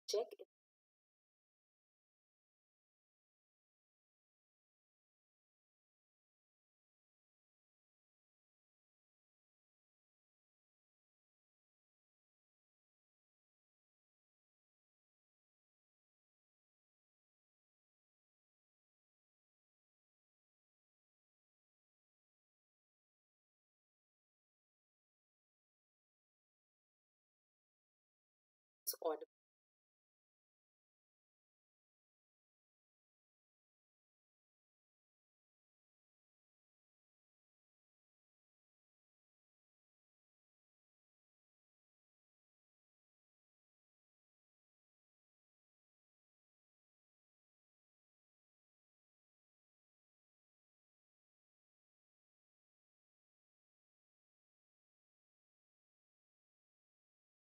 check if it's audible.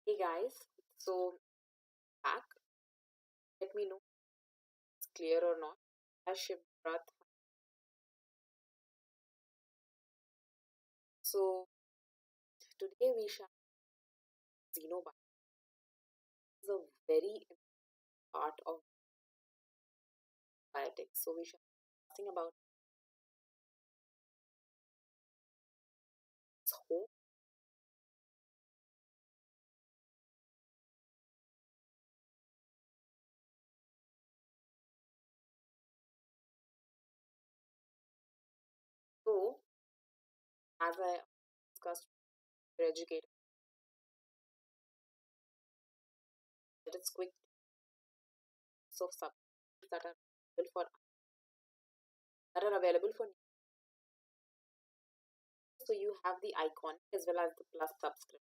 Hey guys, so back. Let me know if it's clear or not. As Shivrat. So today we shall xenobiotics is a very important part of biotics. So we shall be talking about its hope. So as I discussed with educator, it is quick of substances that are available for. So you have the iconic as well as the plus subscript.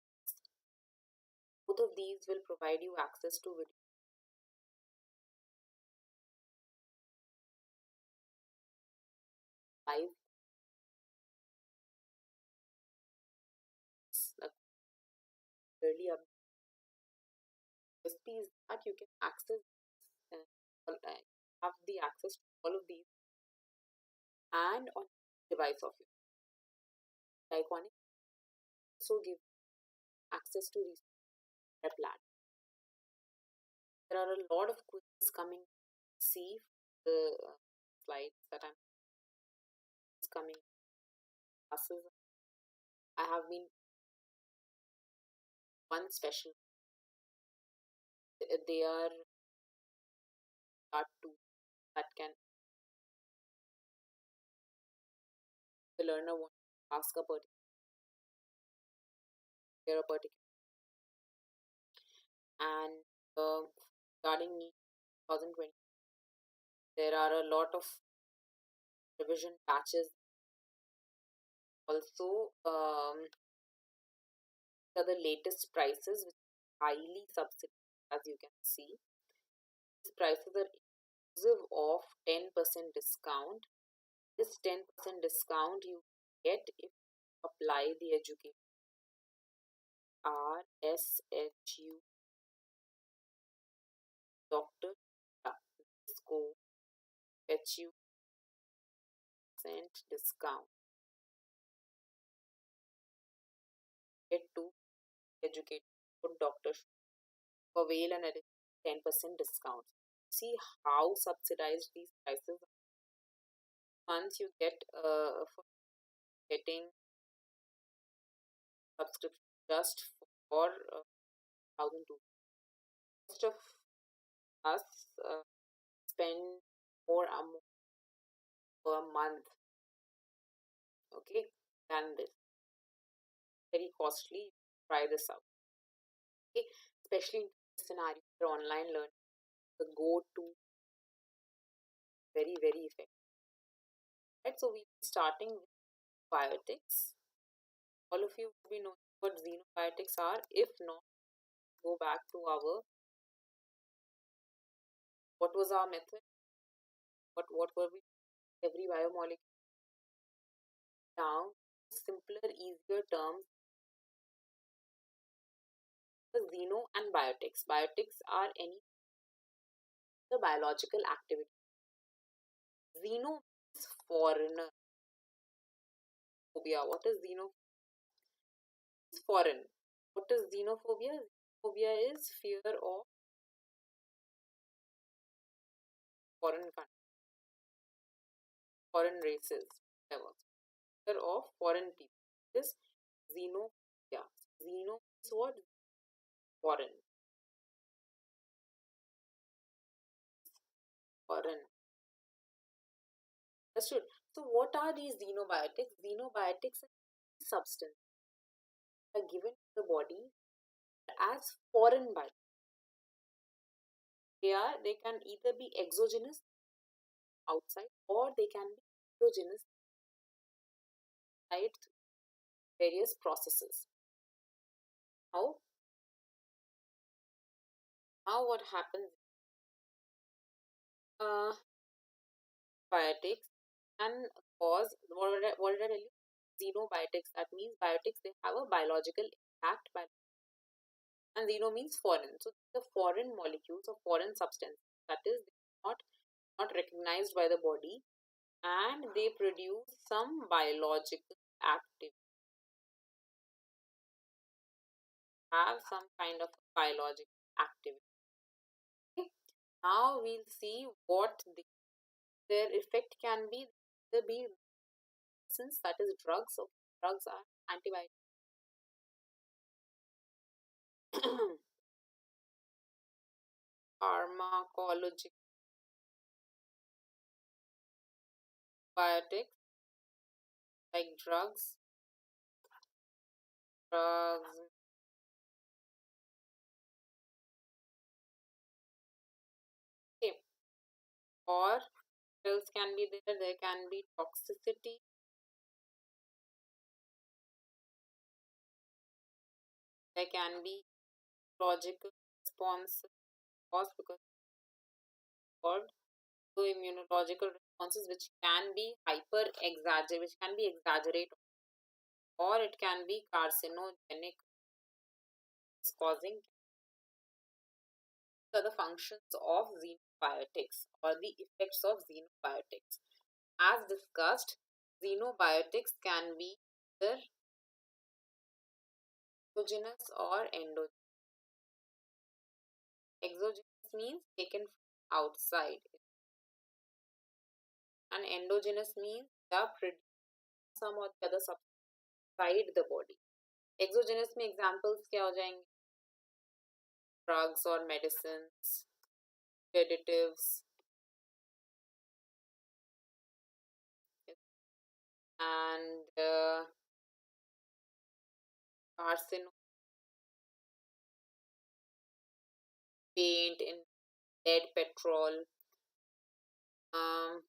Both of these will provide you access to video live clearly up recipes that you can access have the access to all of these and on device of yours. The iconic also give access to research platform. There are a lot of quizzes coming. See the slides that I'm coming classes. I have been one special. They are part two that can the learner want to ask a particular and regarding NEET 2020, there are a lot of revision batches. Also, are the latest prices, which are highly subsidized, as you can see. These prices are inclusive of 10% discount. This 10% discount you get if you apply the education RSHU Dr. This code HU percent discount. Get to educate Dr. avail an additional 10% discount. See how subsidized these prices are. Once you get for getting subscription just for 1,002. Most of us spend more per month, okay, than this. Very costly. Try this out, okay, especially in scenario for online learning. The go-to very effective. Right, so we'll be starting with biotics. All of you will be knowing what xenobiotics are. If not, go back to our what was our method, what were we, every biomolecule down simpler, easier terms. The xeno and biotics. Biotics are any the biological activity. Xeno is foreigner. Phobia. What is xeno? It's foreign. What is xenophobia? Xenophobia is fear of foreign countries, foreign races, whatever. Fear of foreign people. This xenophobia. Xeno is what? Foreign. Foreign. Understood. So what are these xenobiotics? Xenobiotics are substances that are given to the body as foreign biotics. They can either be exogenous outside or they can be endogenous inside various processes. Now what happens? Uh, Biotics can cause, what did I tell you? Xenobiotics. That means biotics, they have a biological impact, and xeno means foreign. So the foreign molecules or foreign substances, that is, not recognized by the body, and they produce some biological activity, have some kind of biological activity. Okay. Now we'll see what their effect can be. There be since that is drugs. So drugs are antibiotics. Pharmacological biotics like drugs, okay, or pills can be there. There can be toxicity. There can be logical responses caused because called so immunological responses which can be hyper exaggerate, which can be exaggerate, or it can be carcinogenic, causing. So the functions of xenobiotics or the effects of xenobiotics. As discussed, xenobiotics can be either exogenous or endogenous. Exogenous means taken from outside, and endogenous means they are produced some or the other substance inside the body. Exogenous में examples क्या हो जाएंगे? Drugs or medicines, sedatives, and carcinogen, paint in lead, petrol. Um,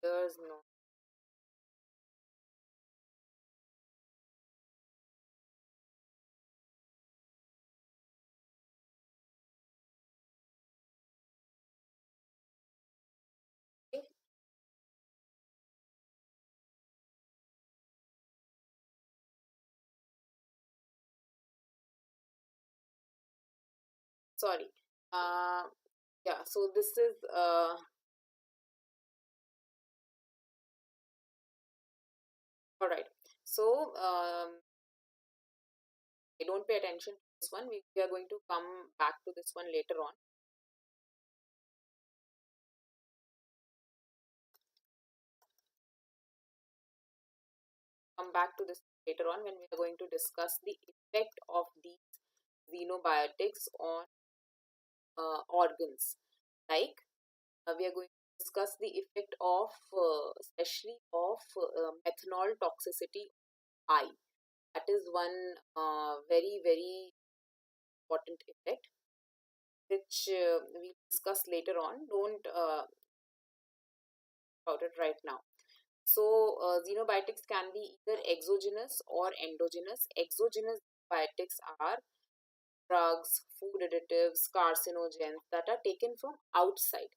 there's no. Okay. Sorry. Yeah. So this is all right. So don't pay attention to this one. We are going to come back to this one later on. Come back to this later on when we are going to discuss the effect of these xenobiotics on organs. Like we are going to discuss the effect of especially of methanol toxicity eye. That is one very important effect which we'll discuss later on. Don't about it right now. So xenobiotics can be either exogenous or endogenous. Exogenous biotics are drugs, food additives, carcinogens that are taken from outside,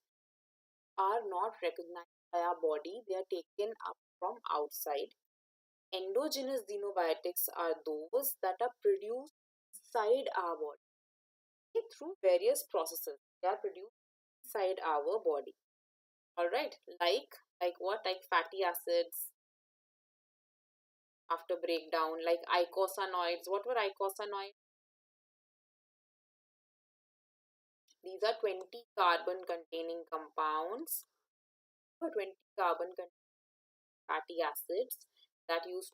are not recognized by our body, they are taken up from outside. Endogenous xenobiotics are those that are produced inside our body, okay, through various processes. They are produced inside our body. All right, like what? Like fatty acids, after breakdown, like eicosanoids. What were eicosanoids? These are 20 carbon containing compounds, or 20 carbon containing fatty acids that use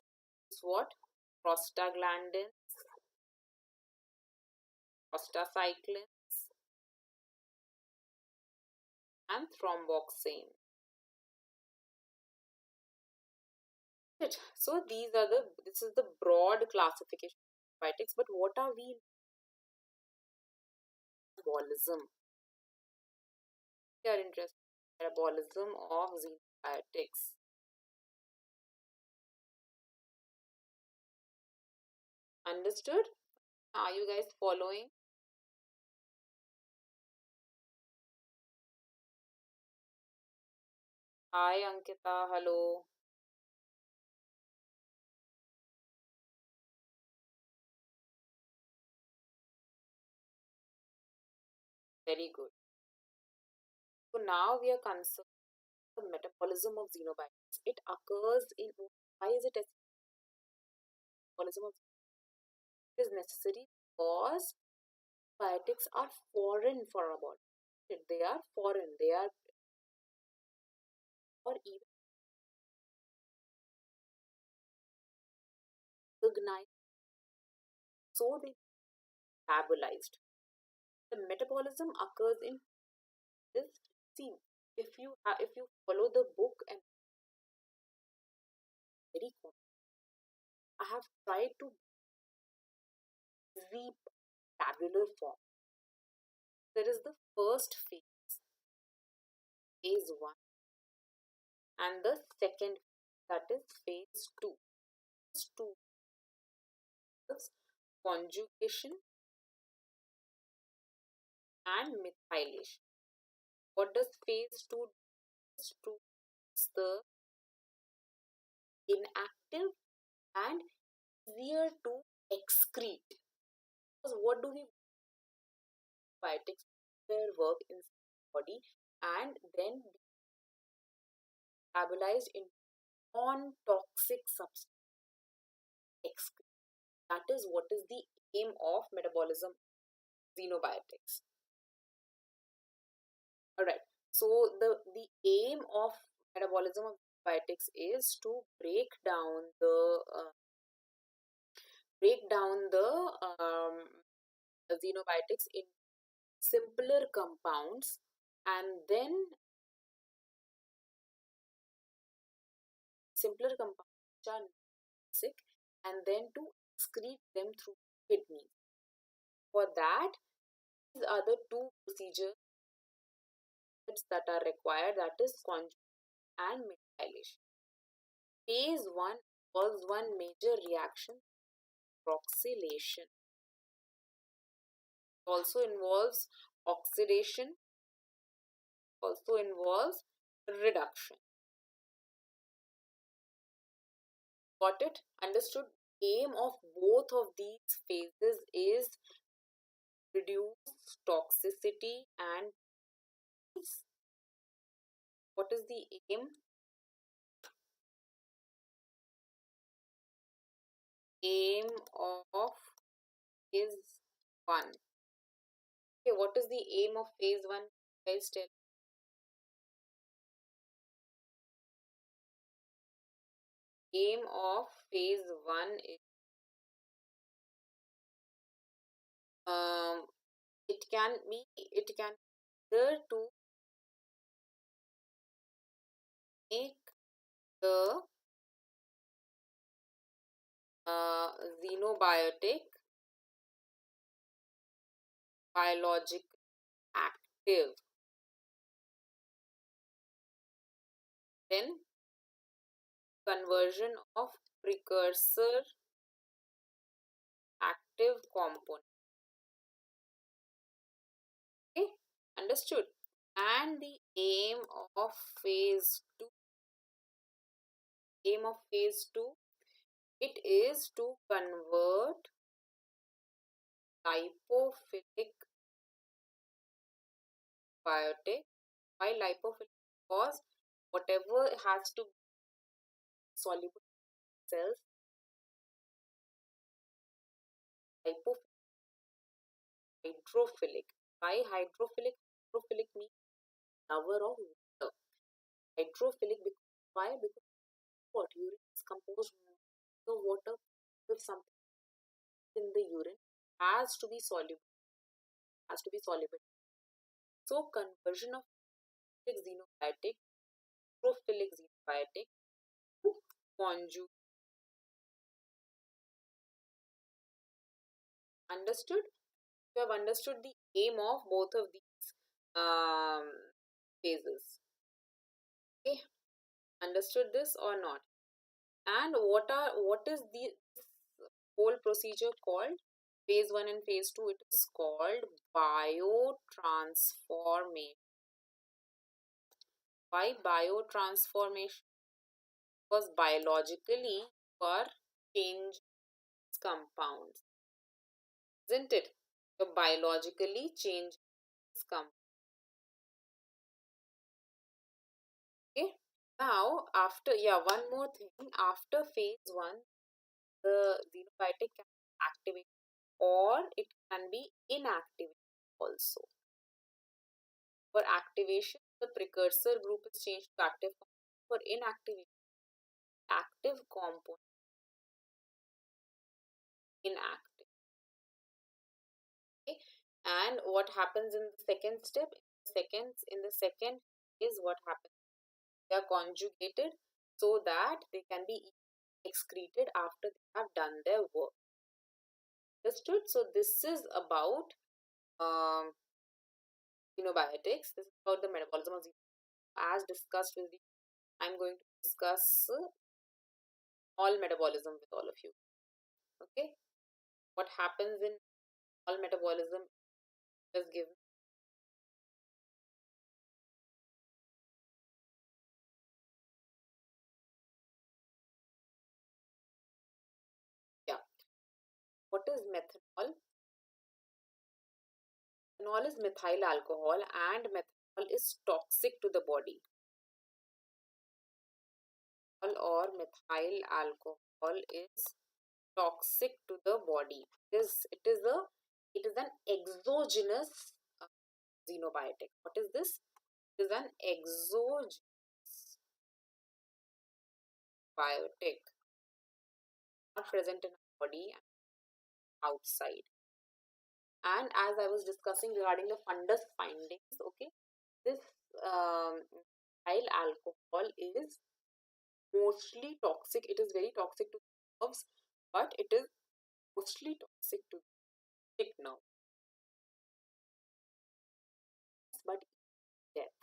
what? Prostaglandins, prostacyclins, and thromboxane. So this is the broad classification of antibiotics, but what are we? Metabolism. We are interested in metabolism of xenobiotics. Understood? Are you guys following? Hi Ankita, hello. Very good. So now we are concerned with the metabolism of xenobiotics. It occurs in, why is it a metabolism of it is necessary? Because biotics are foreign for our body. They are foreign. They are, or even recognized, so they metabolized. The metabolism occurs in this. See, if you follow the book and very I have tried to easy tabular form. There is the first phase, phase 1, and the second, that is phase 2. Phase 2 is conjugation and methylation. What does phase 2 do? Phase 2 is the inactive and easier to excrete. Because what do we biotics their work in the body and then be metabolized in non-toxic substance. That is what is the aim of metabolism xenobiotics. Alright, so the aim of metabolism of biotics is to break down the xenobiotics in simpler compounds and then simpler compounds which are toxic and then to excrete them through kidneys. For that, these are the two procedures that are required, that is conjugation and methylation. Phase 1 was one major reaction, carboxylation. Also involves oxidation, also involves reduction. Got it? Understood? Aim of both of these phases is reduce toxicity and peace. What is the aim? Aim of phase 1. Okay, what is the aim of phase 1? Guys tell. Aim of phase 1 is it can be either to make the xenobiotic biologic active, then conversion of precursor active component. Okay, understood? And the aim of phase 2, it is to convert lipophilic biotic. Why lipophilic? Because whatever has to be soluble cells hydrophilic. Why hydrophilic? Hydrophilic means lover of water. Hydrophilic because why? Because what? Urine is composed of water. If something in the urine has to be soluble, has to be soluble. So conversion of xenobiotic, hydrophilic xenobiotic to conjugate. Understood? You have understood the aim of both of these phases. Okay, understood this or not? And what is the whole procedure called? Phase 1 and phase 2, it is called biotransformation. Why biotransformation? Because biologically you are changing compounds, isn't it? You're biologically changing compounds. Okay. Now after, one more thing. After phase 1, the xenobiotic can be activated or it can be inactivated also. For activation, the precursor group is changed to active component. For inactivation, active component inactive. Okay. And what happens in the second step? In the second is what happens. They are conjugated so that they can be excreted after they have done their work. Understood? So this is about xenobiotics. This is about the metabolism of xenobiotics. As discussed with you, I'm going to discuss all metabolism with all of you. Okay, what happens in all metabolism? Just give. Yeah, what is methanol? Methanol is methyl alcohol, and methanol is toxic to the body. Or methyl alcohol is toxic to the body. It is an exogenous xenobiotic. What is this? It is an exogenous biotic, not present in our body and outside. And as I was discussing regarding the fundus findings, okay, this methyl alcohol is mostly toxic. It is very toxic to nerves, but it is mostly toxic to optic nerve. But death.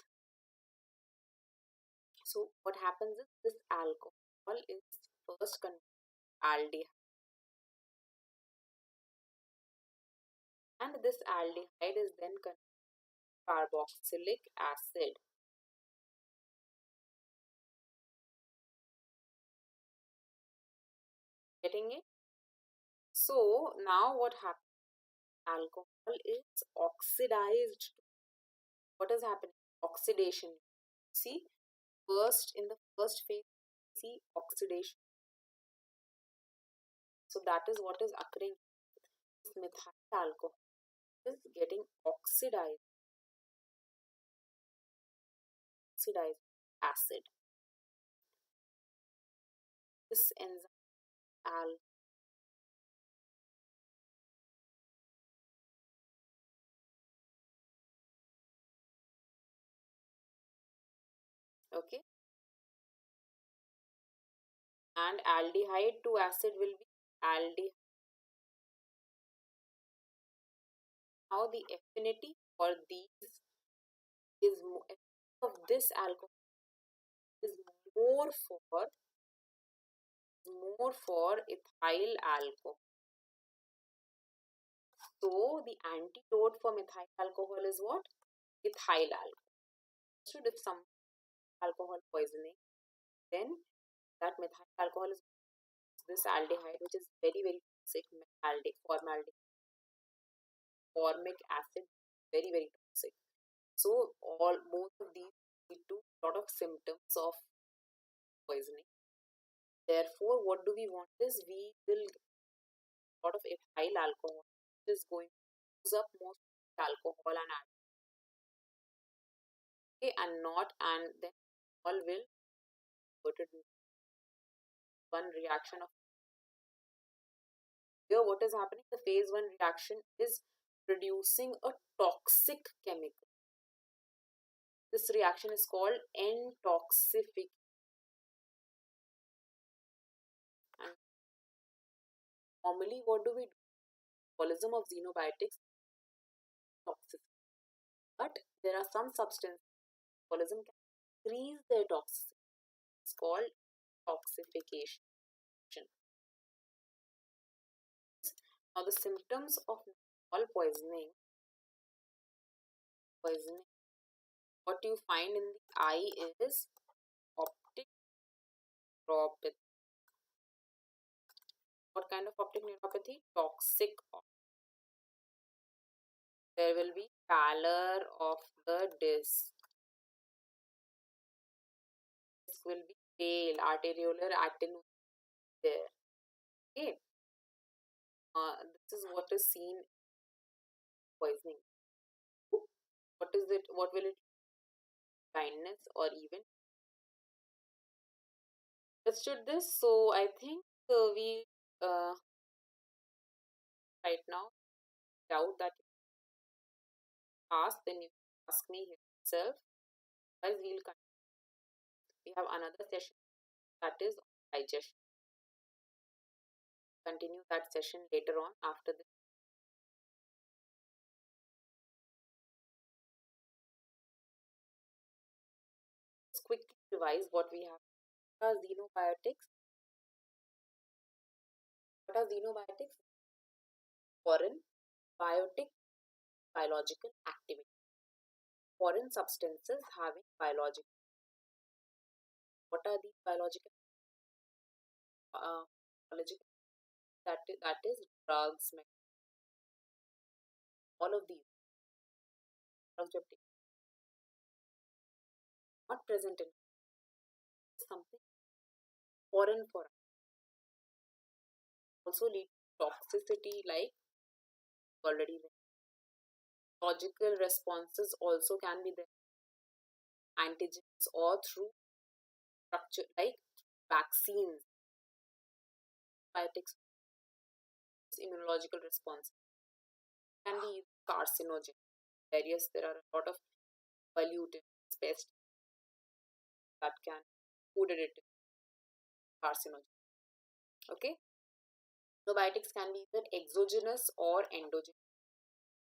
So what happens is this alcohol is first converted aldehyde, and this aldehyde is then converted carboxylic acid. Getting it? So now what happens? Alcohol is oxidized. What is happening? Oxidation. See, first in the first phase, see oxidation. So that is what is occurring. This methyl alcohol is getting oxidized acid. This enzyme okay, and aldehyde to acid will be aldehyde. Now the affinity for these is of this alcohol is more for ethyl alcohol. So the antidote for methyl alcohol is what? Ethyl alcohol. So if some alcohol poisoning, then that methyl alcohol is this aldehyde, which is very very toxic. Formic acid, very very toxic. So both of these lead to a lot of symptoms of poisoning. Therefore, what do we want is we will lot of ethyl alcohol, which is going to use up most alcohol and add, okay, and not, and then all will put it in one reaction of. Here what is happening? The phase 1 reaction is producing a toxic chemical. This reaction is called N-toxification. And normally what do we do? Metabolism of xenobiotics, toxicity. But there are some substances metabolism can increase their toxicity. It's called toxification. Now the symptoms of all poisoning, what you find in the eye is optic neuropathy. What kind of optic neuropathy? Toxic. There will be pallor of the disc. Disc will be pale, arteriolar attenuation there. Okay. This is what is seen in poisoning. What is it? What will it? Blindness or even understood this. So I think we right now doubt that you ask, then you ask me yourself. Guys, we'll continue. We have another session that is digestion. Continue that session later on after this. Let's quickly revise what we have. What are xenobiotics? What are xenobiotics? Foreign biotic biological activity. Foreign substances having biological. What are these biological? Biological that is drugs, all of these drugs not present in something foreign for us. Also lead to toxicity, like already there. Logical responses also can be there. Antigens or through structure like vaccines, biotics, immunological response can be carcinogen. Various, there are a lot of pollutants, pests that can food additive carcinogen. Okay, xenobiotics can be either exogenous or endogenous.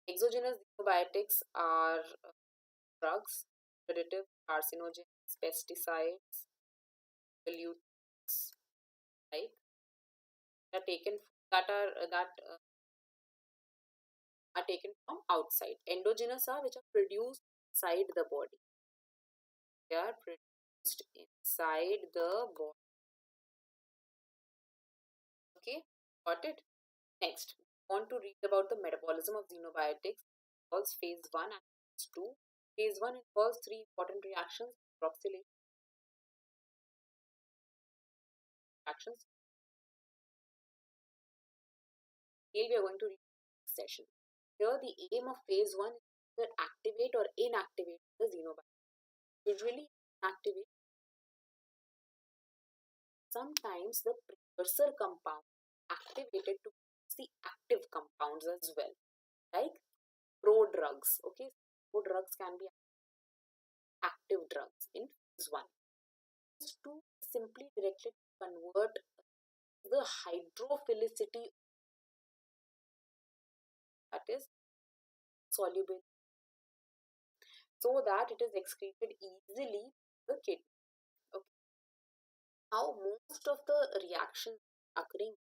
Exogenous xenobiotics are drugs, additive, carcinogens, pesticides, pollutants, right? That are taken are taken from outside. Endogenous are which are produced inside the body. They are produced inside the body. Okay, got it? Next, we want to read about the metabolism of xenobiotics. Involves phase 1 and phase 2. Phase 1 involves three important reactions: hydroxylation reactions. Here we are going to read this session. Here the aim of phase 1 is to activate or inactivate the xenobiotic. Usually activate. Sometimes the precursor compound activated to the active compounds as well, like prodrugs. Okay, prodrugs can be active drugs in phase 1. Phase 2 is simply directed to convert the hydrophilicity, that is soluble, so that it is excreted easily the kidney. Okay. Now most of the reactions occurring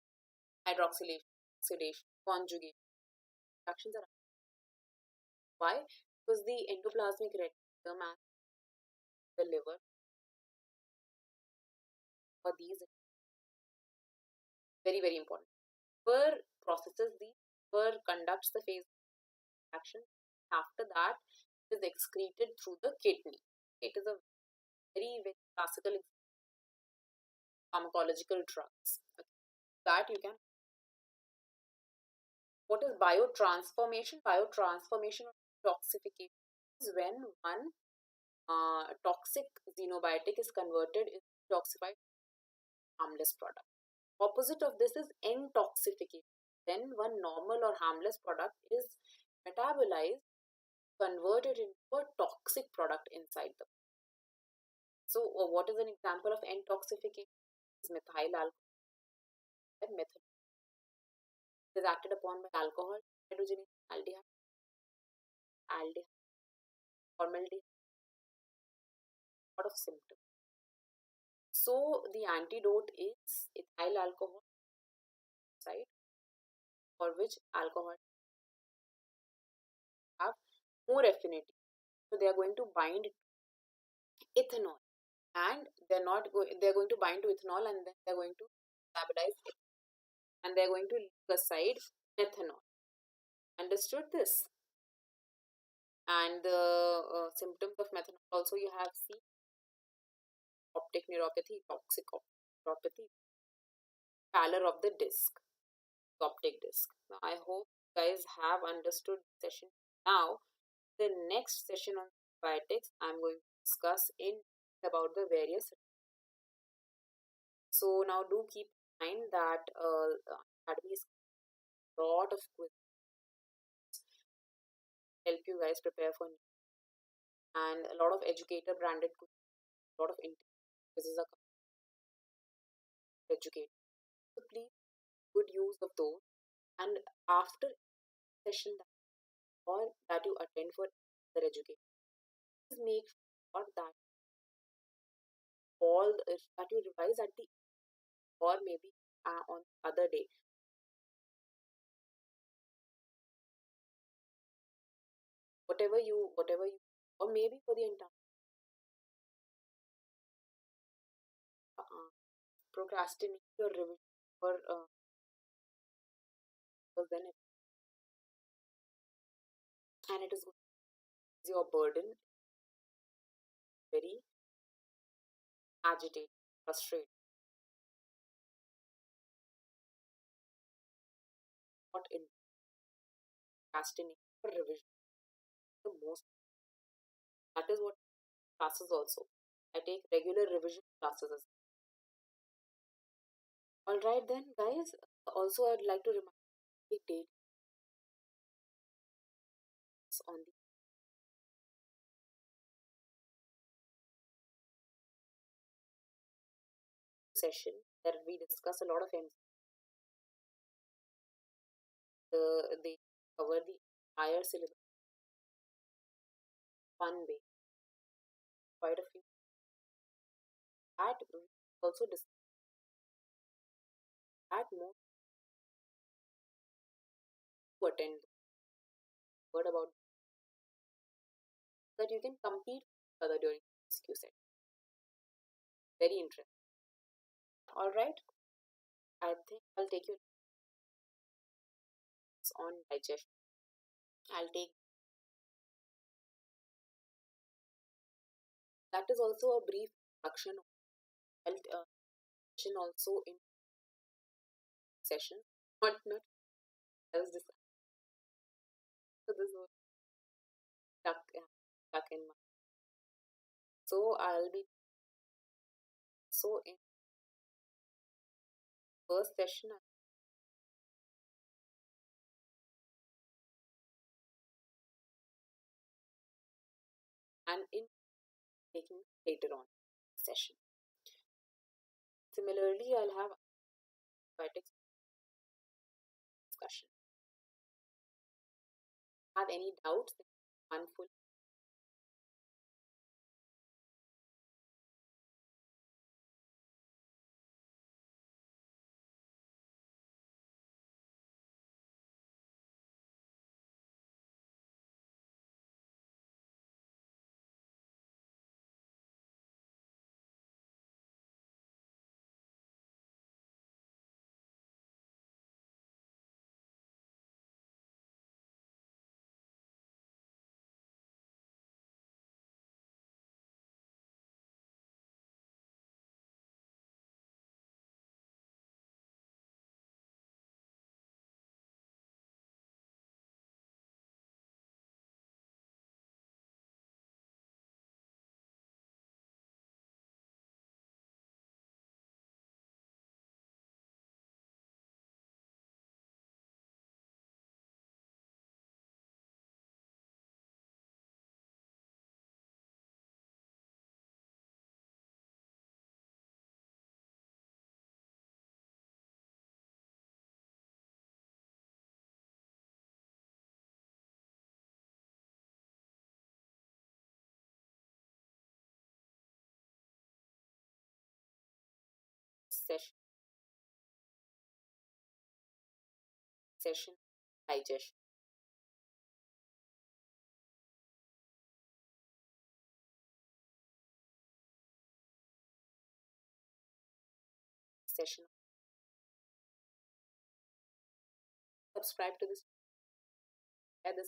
hydroxylation, oxidation, conjugation reactions are. Why? Because the endoplasmic reticulum and the liver for these very important. Liver processes the liver conducts the phase action. After that, it is excreted through the kidney. It is a very classical pharmacological drugs. Okay. That you can What is biotransformation? Biotransformation or detoxification is when one toxic xenobiotic is converted into detoxified harmless product. Opposite of this is intoxification. Then one normal or harmless product is metabolized, converted into a toxic product inside the body. So what is an example of intoxification? Is methyl alcohol and methanol. It is acted upon by alcohol, hydrogenase, aldehyde, formaldehyde, lot of symptoms. So the antidote is ethyl alcohol, right? For which alcohol have more affinity. So they are going to bind ethanol, and they're going to bind to ethanol, and then they're going to metabolize it, and they're going to leave aside methanol. Understood this? And the symptoms of methanol also you have seen: optic neuropathy, toxic neuropathy, pallor of the disc, optic disc. Now I hope you guys have understood the session. Now the next session on biotics, I'm going to discuss in about the various. So now do keep in mind that Academy is a lot of quiz help you guys prepare for NEET, and a lot of educator branded quiz, a lot of quizzes are educated. So please good use of those, and after session that or that you attend for other education, please make sure that that you revise at the or maybe on other day. Whatever you or maybe for the entire procrastinate your revision for because then and it is your burden, very agitated, frustrated. Not in procrastinate for revision the most. That is what classes also. I take regular revision classes as well. Alright then guys. Also I'd like to remind you dates on the session that we discuss a lot of MCs. They cover the entire syllabus one way. Quite a few. That we also discuss that more to attend. Word about that you can compete further during SQ set. Very interesting. Alright. I think I'll take you on digestion. I'll take that is also a brief introduction of health session also in session. Not else this so this was stuck in my so I'll be so in first session and in taking later on session. Similarly, I'll have biotics discussion. Have any doubts? One full session, session digestion, session. Subscribe to this. Share the